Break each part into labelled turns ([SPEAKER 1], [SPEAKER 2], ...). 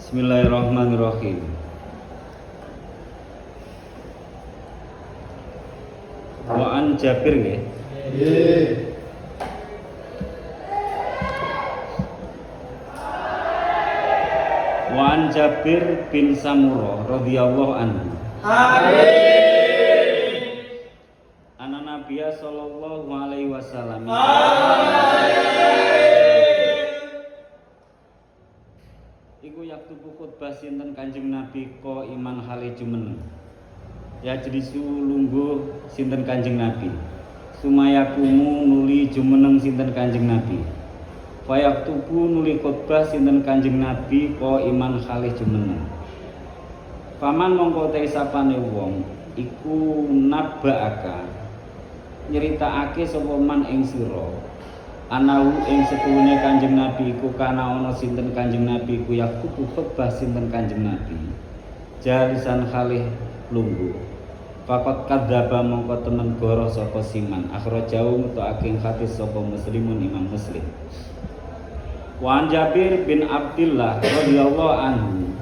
[SPEAKER 1] Bismillahirrahmanirrahim. Wa an Jabir nggih.
[SPEAKER 2] Nggih.
[SPEAKER 1] Wa an Jabir bin Samurah radhiyallahu anhu. Ana Nabiya sallallahu alaihi wasallam. Iku yaktubu khutbah sinten Kanjeng Nabi ko iman hale jumeneng. Ya jadi lungguh sinten Kanjeng Nabi. Sumayakumu nuli jumeneng sinten Kanjeng Nabi. Fayaktubu nuli khutbah sinten Kanjeng Nabi ko iman hale jumeneng. Paman mongko te sapane wong iku nabaaka nyeritakake sapa man ing sira anau ing setuhune Kanjeng Nabi iku kana ana sinten Kanjeng Nabi iku yaktubu khutbah sinten Kanjeng Nabi jalisan khalih lungguh faqat kadzaba mongko temen goro sapa siman akhrajau mutake hadis sapa muslimun Imam Muslim. Wa an Jabir bin Abdullah radhiyallahu anhu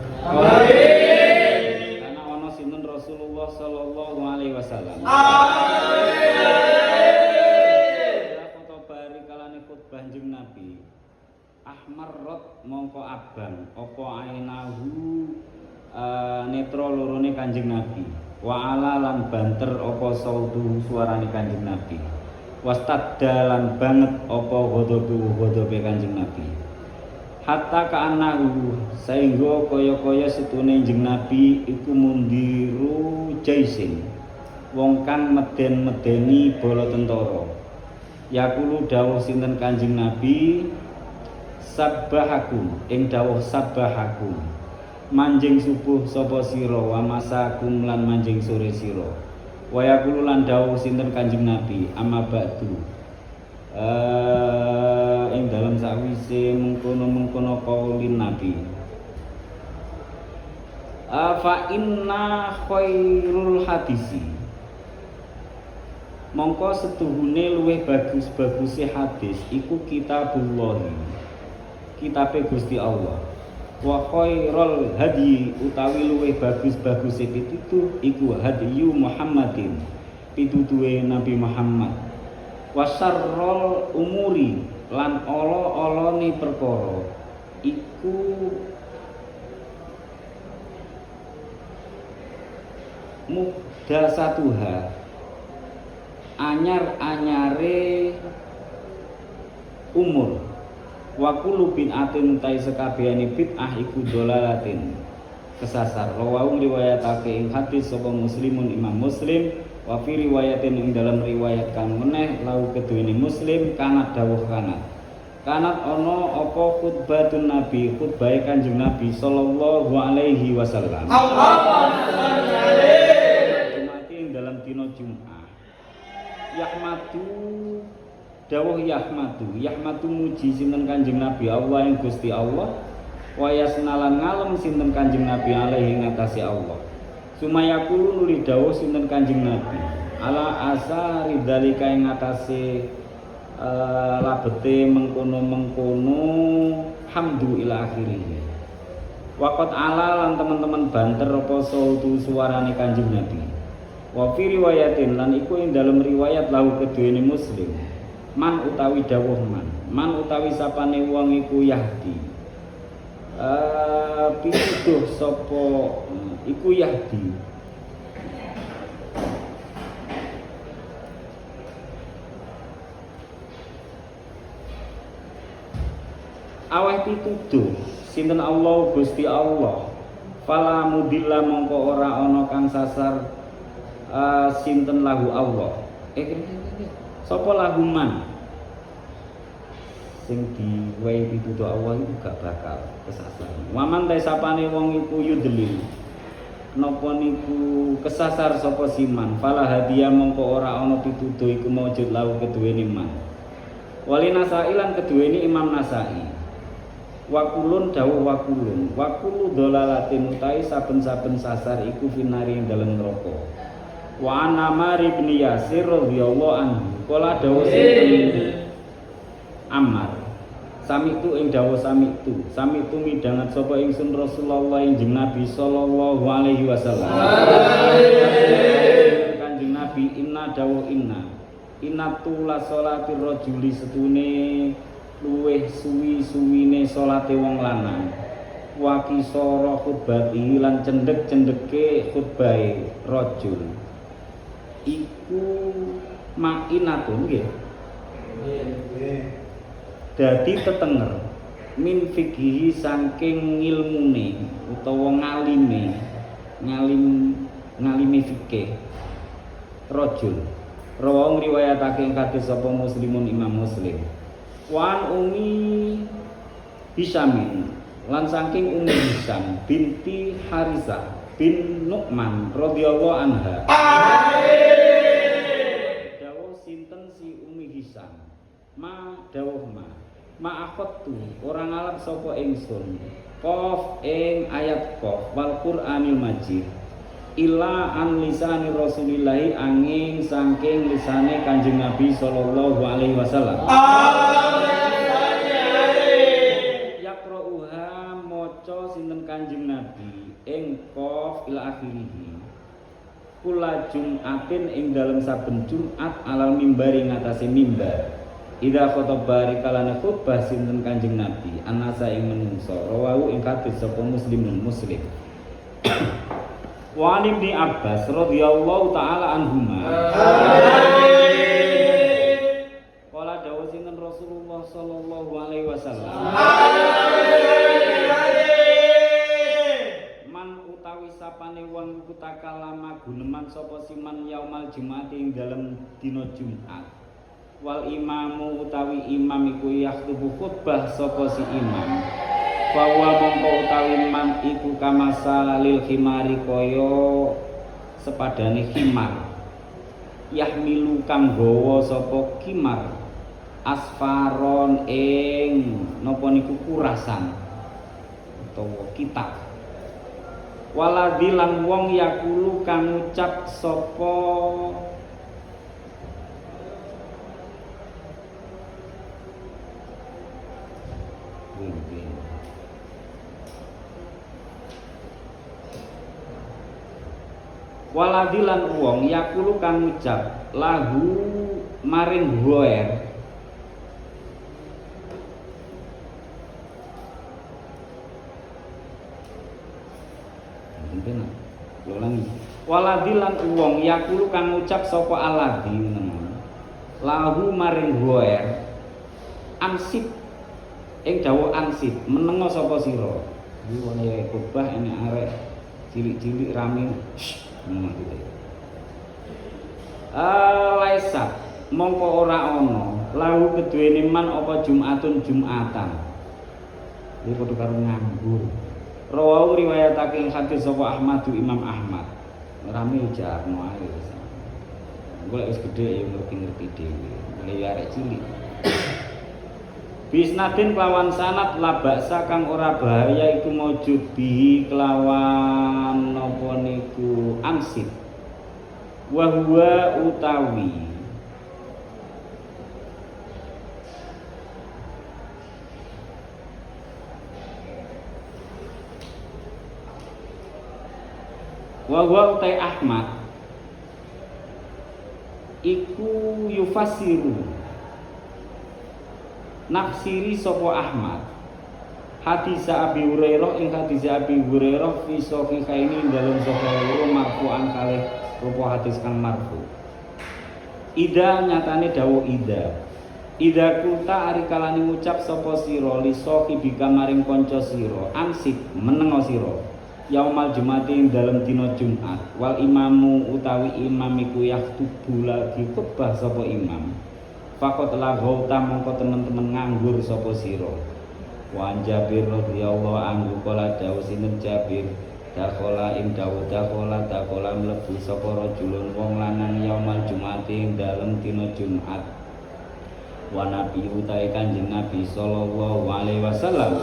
[SPEAKER 1] kana ana sinten Rasulullah sallallahu alaihi wasallam Kanjeng Nabi ahmarrat mongko abang apa ainahu netra lorone Kanjeng Nabi wa ala lan banter apa sautu suarane Kanjeng Nabi wastadda lan banget apa ghadabe Kanjeng Nabi hatta ka'annahu saengga kaya-kaya setune Kanjeng Nabi iku mundiru jaisin wong kang meden-medeni bala tentara. Yakulu dawuh sinten Kanjeng Nabi sabbahakum ing dawuh sabbahakum manjing subuh sapa sira wa masakum lan manjing sore sira wa yakulu lan dawuh sinten Kanjeng Nabi amma ba'du ing dalam sakwise mengkono-mengkono kaulin Nabi fa inna khairul hadisi mongko setuhune luwih bagus-baguse hadis iku kitabullah kitabe Gusti Allah wa khairul hadi utawi luwih bagus-baguse pitutuh iku hadiyu Muhammadin pitutuhe Nabi Muhammad wa syarrul umuri lan ala-alane perkara iku muhdasatuha anyar-anyare umur wa kullu bid'atin tai sekabehane bid'ah iku dolalatin kesasar rawahu riwayatake ing hadis sapa muslimun Imam Muslim wa fi riwayatin ing dalam riwayat kang meneh lau keduweni Muslim kanat dawuh kanat ana apa khutbatun Nabi khutbah Kanjeng Nabi sallallahu alaihi wasallam dalam dina Jumat Yahmadu dawuh Yahmadu muji sinten Kanjeng Nabi Allah yang Gusti Allah wa yasnalan ngalem sinten Kanjeng Nabi alaihi ngatasi Allah sumayakulu nuli dawuh sinten Kanjeng Nabi ala asari dalika ing ngatasi labete mengkono-mengkono hamdu ila akhirih waqat ala lan teman-teman banter apa sautu suarane Kanjeng Nabi wa fi riwayatin lan iku ing dalam riwayat lahu keduweni Muslim man utawi dawuh man utawi sapane wong iku yahdi pituduh sapa iku yahdi aweh pituduh sinten Allah Gusti Allah fala mudilla mongko ora ana kang sasar sinten lahu Allah sapa lahu man sing diwehi pituduh Allah iku gak bakal kesasar waman ta sapane wong iku yudlil napa niku kesasar sapa siman fala hadiah mongko ora ana pituduh iku maujud lahu keduweni man wali Nasai lan keduweni Imam Nasai wakulun dawuh wakulu dolalatin utai saben-saben sasar iku finari ing dalem neraka wa an Ammar bin Yasir radhiyallahu anhu kala dawuh sinten Ammar Samitu ing dawuh samitu midhanget sapa ingsun Rasulullah injing Nabi sallallahu alaihi wasallam. Kanjeng Nabi inna dawuh inna tula sholatir rajuli setune luweh suwi-suwine salate wong lanang. Wa kisara khutbati lan cendhek-cendheke khutbahe rajul. Iku ma'inatun nggih. Dadi tetenger min fikhi saking ilmune utawa ngalime fikih rajul rawa ngriwayatake ing hadis sapa Muslimun Imam Muslim wan Hisamin lan saking Ummi Hisam binti Harisah bin Nu'man radhiyallahu anha dawuh sinten si Ummi Hisam dawuh ma'akhadtu orang ngalap sapa ingsun qaf ing ayat qaf wal Qur'anil Majid illa an lisani Rasulillahi angin saking lisane Kanjeng Nabi sallallahu alaihi wasallam yaqra'uha maca sinten Kanjeng Nabi ing qaf ila akhirih kula Jumatin ing dalem saben Jumat alal mimbari ngatasi mimbar Ida khotobari kalana khutbah sinten Kanjeng Nabi anasa ing menungso rawahu ing hadis sapa Muslimun Muslim wa Ibnu Abbas radhiyallahu taala anhuma qala dawuh sinten Rasulullah sallallahu alaihi wasallam man utawi sapane wong kutakalama guneman sapa siman yaumal Jumat ing dalem dina Jumat wal imamu utawi imam iku yakhutubu khutbah sapa si imam bahwa mongko utawi man iku kamasalil khimari kaya sepadane khimar yahmilu kang gawa sapa khimar asfaron ing napa niku kurasan utawa kitab waladhi lan wong yakulu kang ngucap sapa waladilan wong yakulu kang ngucap lahu maring goer waladilan wong yakulu kang ngucap sapa aladin lahu maring goer ansip ing dawuh ansip menengo sapa sira iki wong khotbah ini arek cilik-cilik rame laisat mongko ora ana lahu keduwene man apa Jumatun Jumatan iki padha karo nganggur rawahu riwayatake ing hadis sapa Ahmad Imam Ahmad rame jarno ae golek wis gedhe ya ngerti-ngerti dhewe mulai arek cilik bisnadin kelawan sanad labaksa kang ora bahaya iku maujud bihi kelawan napa niku ansip wa huwa utawi wa huwa utai Ahmad iku yufasiru nafsiri sapa Ahmad hadis Abi Hurairah ing hadis Abi Hurairah fi sahihaini dalam sahih marfu'an kalih rupa hadis kang marfu ida nyatane dawuh ida kulta ari kalane ngucap sapa sira li sahibika maring kanca sira ansip menengo sira yaumal Jumat ing dalem dina Jumat wal imamu utawi imam iku yaktubu lagi khutbah sapa imam fakot laghauta mongko temen-temen nganggur sapa sira wa Jabir radhiyallahu anhu kala dawuh sinten Jabir dakhala ing dakhala mlebu sapa rajulun wong lanang yaumal Jumat ing dalem dina Jumat wa nabi utahe Kanjeng Nabi sallallahu alaihi wasallam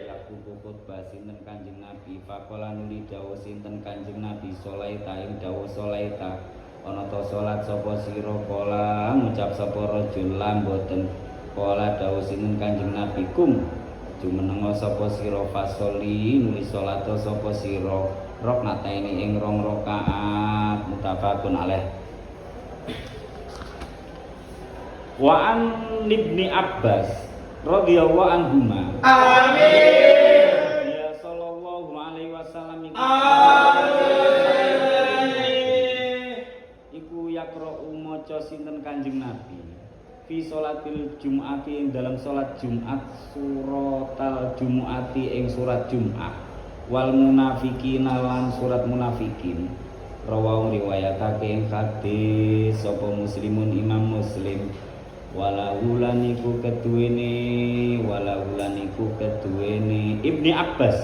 [SPEAKER 1] yakubu khutbah sinten Kanjeng Nabi faqala nuli dawuh sinten Kanjeng Nabi solaita ing dawuh solaita ana ta salat sapa sira kala ngucap sapa rajul lam boten kala dawuh sinten Kanjeng Nabi kum jumenenga sapa sira fasoli nuli salat sapa sira rakaataini ing 2 rakaat mutafaqun alaih. Wa an Ibni Abbas radhiyallahu anhuma amin ya sallallahu alaihi wasallam iku yaqra'u maca sinten Kanjeng Nabi fi sholatil jum'ati ing dalam salat Jumat suratal jumu'ati ing surat Jumat wal munafiqina lan surat munafikin rawahu riwayatake ing hadis sapa muslimun Imam Muslim walahulaniku keduwene Ibni Abbas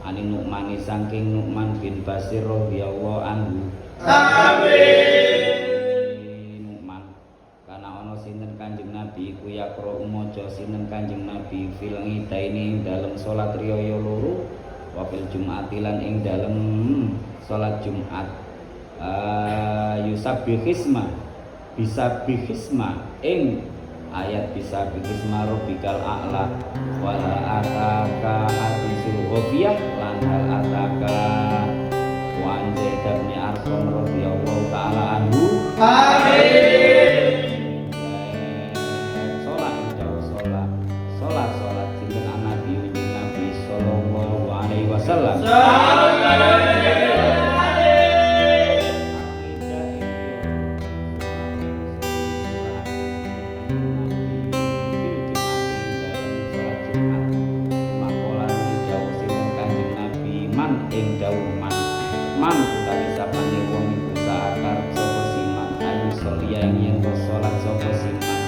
[SPEAKER 1] ani Nu'mani saking Nu'man bin Basir radhiyallahu anhu amin Nu'man kana ana sinten Kanjeng Nabi iku yaqra maca sinten Kanjeng Nabi fil ngidaini dalem salat riyaya loro wa fil jum'ati lan ing dalem salat Jumat yusabbihisma bisa bihisma ing ayat bisa bihisma rabbikal a'la wala ataka hadisul ghafiyah lan hal ataka wa an Zaid bin Arqam radhiyallahu ta'ala anhu amin salat sinten Nabi sallallahu alaihi wasallam ing dawuh man utawi sapane wong iku sakar sapa siman ayu sholia ing yen salat sapa siman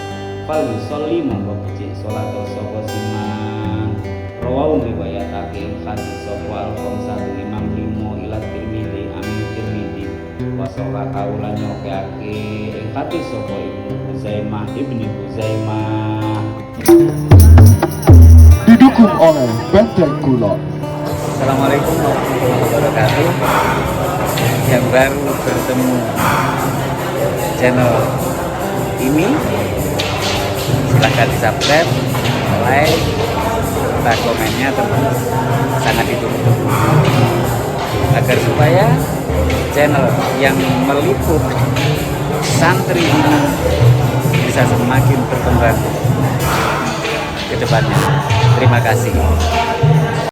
[SPEAKER 1] fal sholli monggo becik salat sapa siman rawahu riwayatake ing hadis sapa al-khamsatu Imam Limo ila Tirmidzi amin Tirmidzi wa sahha kaulan nyokake ing hadis sapa Ibnu Huzaimah
[SPEAKER 2] didukung oleh Benteng Kulon.
[SPEAKER 3] Assalamualaikum warahmatullahi wabarakatuh. Yang baru bertemu channel ini silahkan di subscribe, like, serta komennya teman sangat ditunggu agar supaya channel yang meliput santri ini bisa semakin berkembang ke depannya. Terima kasih.